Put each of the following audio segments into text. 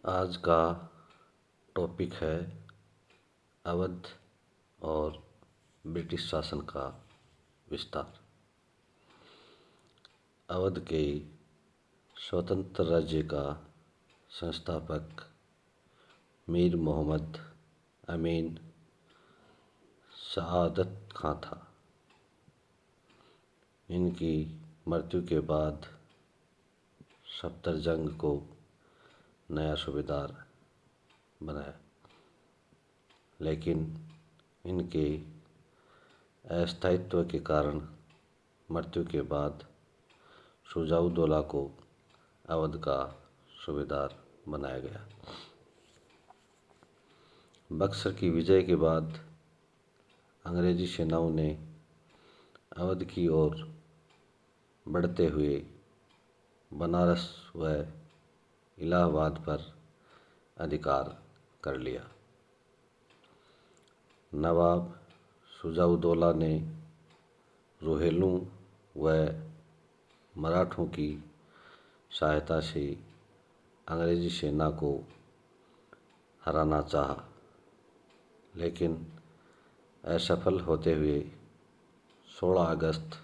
आज का टॉपिक है अवध और ब्रिटिश शासन का विस्तार। अवध के स्वतंत्र राज्य का संस्थापक मीर मोहम्मद अमीन शहादत खां था। इनकी मृत्यु के बाद सफदरजंग को नया सूबेदार बनाया, लेकिन इनके अस्थायित्व के कारण मृत्यु के बाद शुजाउद्दौला को अवध का सूबेदार बनाया गया। बक्सर की विजय के बाद अंग्रेजी सेनाओं ने अवध की ओर बढ़ते हुए बनारस व इलाहाबाद पर अधिकार कर लिया। नवाब शुजाउद्दौला ने रोहेलों व मराठों की सहायता से अंग्रेजी सेना को हराना चाहा, लेकिन असफल होते हुए 16 अगस्त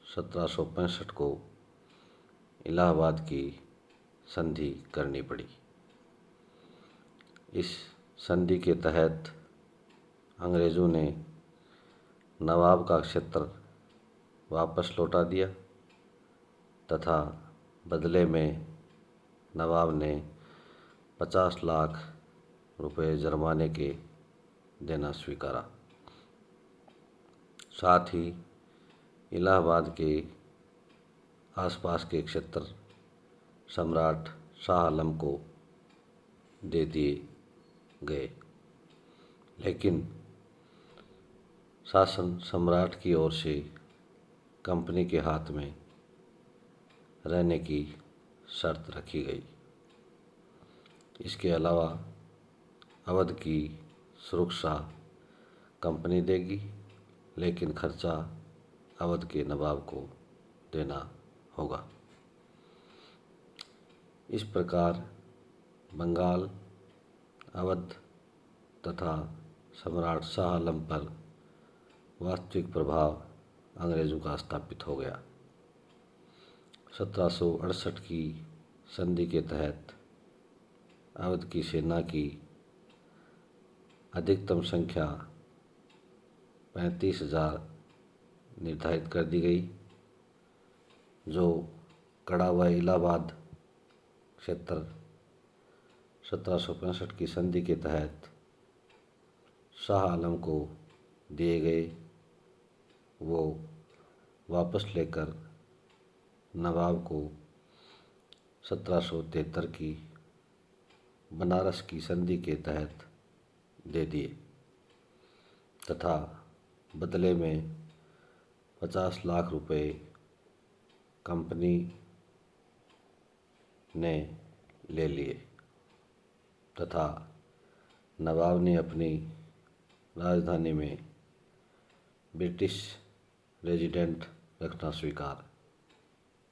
1765 को इलाहाबाद की संधि करनी पड़ी। इस संधि के तहत अंग्रेज़ों ने नवाब का क्षेत्र वापस लौटा दिया तथा बदले में नवाब ने 50 लाख रुपए जुर्माने के देना स्वीकारा। साथ ही इलाहाबाद के आसपास के क्षेत्र सम्राट शाह आलम को दे दिए गए, लेकिन शासन सम्राट की ओर से कंपनी के हाथ में रहने की शर्त रखी गई। इसके अलावा अवध की सुरक्षा कंपनी देगी, लेकिन खर्चा अवध के नवाब को देना होगा। इस प्रकार बंगाल, अवध तथा सम्राट शाह आलम पर वास्तविक प्रभाव अंग्रेज़ों का स्थापित हो गया। 1768 की संधि के तहत अवध की सेना की अधिकतम संख्या 35,000 निर्धारित कर दी गई, जो कड़ा व इलाहाबाद क्षेत्र 1765 की संधि के तहत शाह आलम को दिए गए, वो वापस लेकर नवाब को 1773 की बनारस की संधि के तहत दे दिए तथा बदले में 50 लाख रुपए कंपनी ने ले लिए तथा नवाब ने अपनी राजधानी में ब्रिटिश रेजिडेंट रखना स्वीकार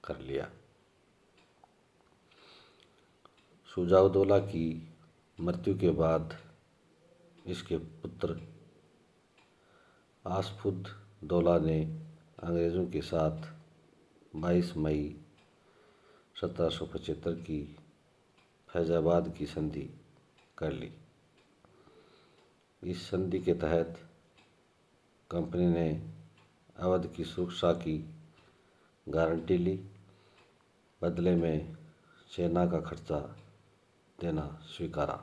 कर लिया। शुजाउद्दौला की मृत्यु के बाद इसके पुत्र आसफुद्दौला ने अंग्रेज़ों के साथ 22 मई 1775 की फैजाबाद की संधि कर ली। इस संधि के तहत कंपनी ने अवध की सुरक्षा की गारंटी ली, बदले में सेना का खर्चा देना स्वीकारा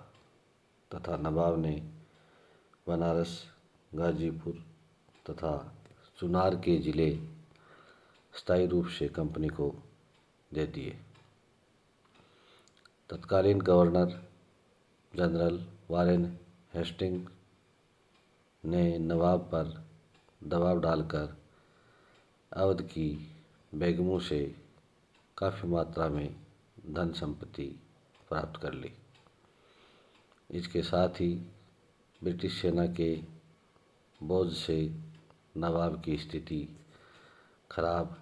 तथा नवाब ने बनारस, गाजीपुर तथा चुनार के जिले स्थायी रूप से कंपनी को दे दिए। तत्कालीन गवर्नर जनरल वारेन हेस्टिंग्स ने नवाब पर दबाव डालकर अवध की बेगमों से काफ़ी मात्रा में धन संपत्ति प्राप्त कर ली। इसके साथ ही ब्रिटिश सेना के बोझ से नवाब की स्थिति खराब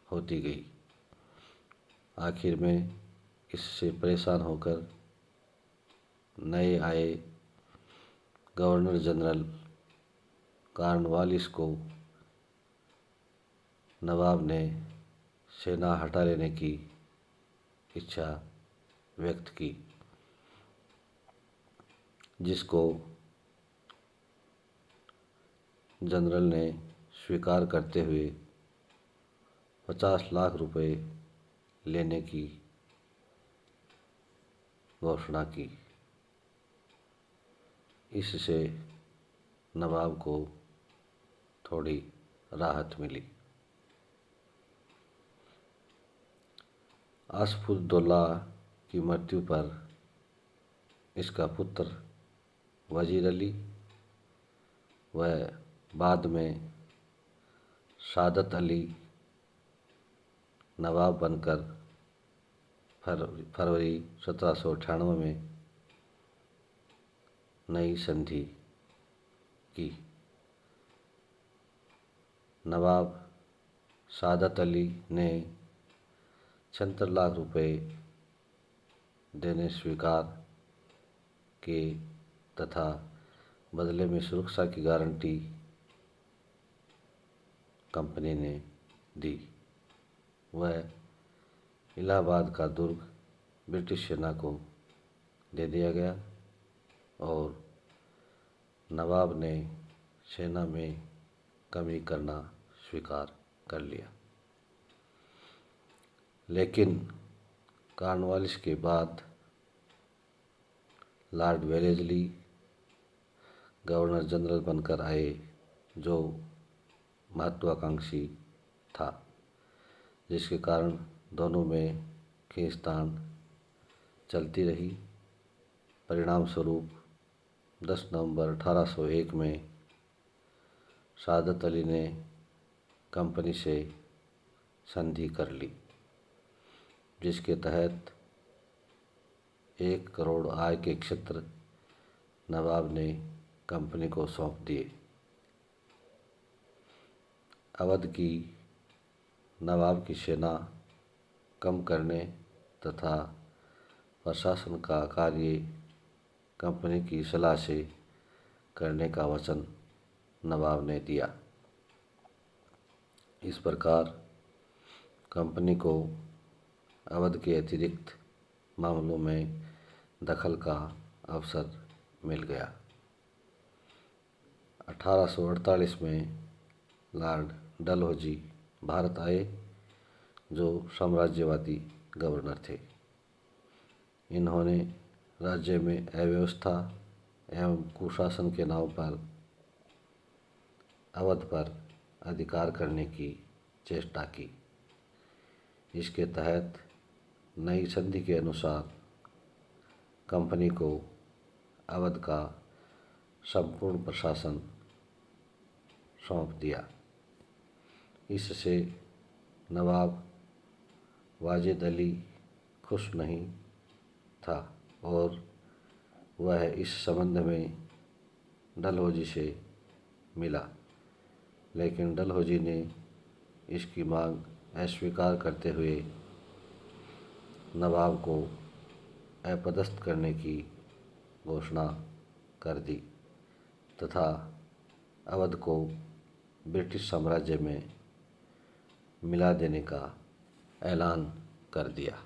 होती गई। आखिर में इससे परेशान होकर नए आए गवर्नर जनरल कॉर्नवालिस को नवाब ने सेना हटा लेने की इच्छा व्यक्त की, जिसको जनरल ने स्वीकार करते हुए 50 लाख रुपए लेने की घोषणा की। इससे नवाब को थोड़ी राहत मिली। आसफुद्दौला की मृत्यु पर इसका पुत्र वजीर अली व बाद में सादत अली नवाब बनकर फरवरी 1798 में नई संधि की। नवाब सादत अली ने 76 लाख रुपए देने स्वीकार किए तथा बदले में सुरक्षा की गारंटी कंपनी ने दी। वह इलाहाबाद का दुर्ग ब्रिटिश सेना को दे दिया गया और नवाब ने सेना में कमी करना स्वीकार कर लिया। लेकिन कॉर्नवालिस के बाद लॉर्ड वेलेस्ली गवर्नर जनरल बनकर आए, जो महत्वाकांक्षी था, जिसके कारण दोनों में खींचतान चलती रही। परिणाम स्वरूप 10 नवंबर 1801 में सादत अली ने कंपनी से संधि कर ली, जिसके तहत 1 करोड़ आय के क्षेत्र नवाब ने कंपनी को सौंप दिए। अवध की नवाब की सेना कम करने तथा प्रशासन का कार्य कंपनी की सलाह से करने का वचन नवाब ने दिया। इस प्रकार कंपनी को अवध के अतिरिक्त मामलों में दखल का अवसर मिल गया। 1848 में लॉर्ड डलहौजी भारत आए, जो साम्राज्यवादी गवर्नर थे। इन्होंने राज्य में अव्यवस्था एवं कुशासन के नाम पर अवध पर अधिकार करने की चेष्टा की। इसके तहत नई संधि के अनुसार कंपनी को अवध का संपूर्ण प्रशासन सौंप दिया। इससे नवाब वाजिद अली खुश नहीं था और वह इस संबंध में डलहौजी से मिला, लेकिन डलहौजी ने इसकी मांग अस्वीकार करते हुए नवाब को अपदस्थ करने की घोषणा कर दी तथा अवध को ब्रिटिश साम्राज्य में मिला देने का ऐलान कर दिया।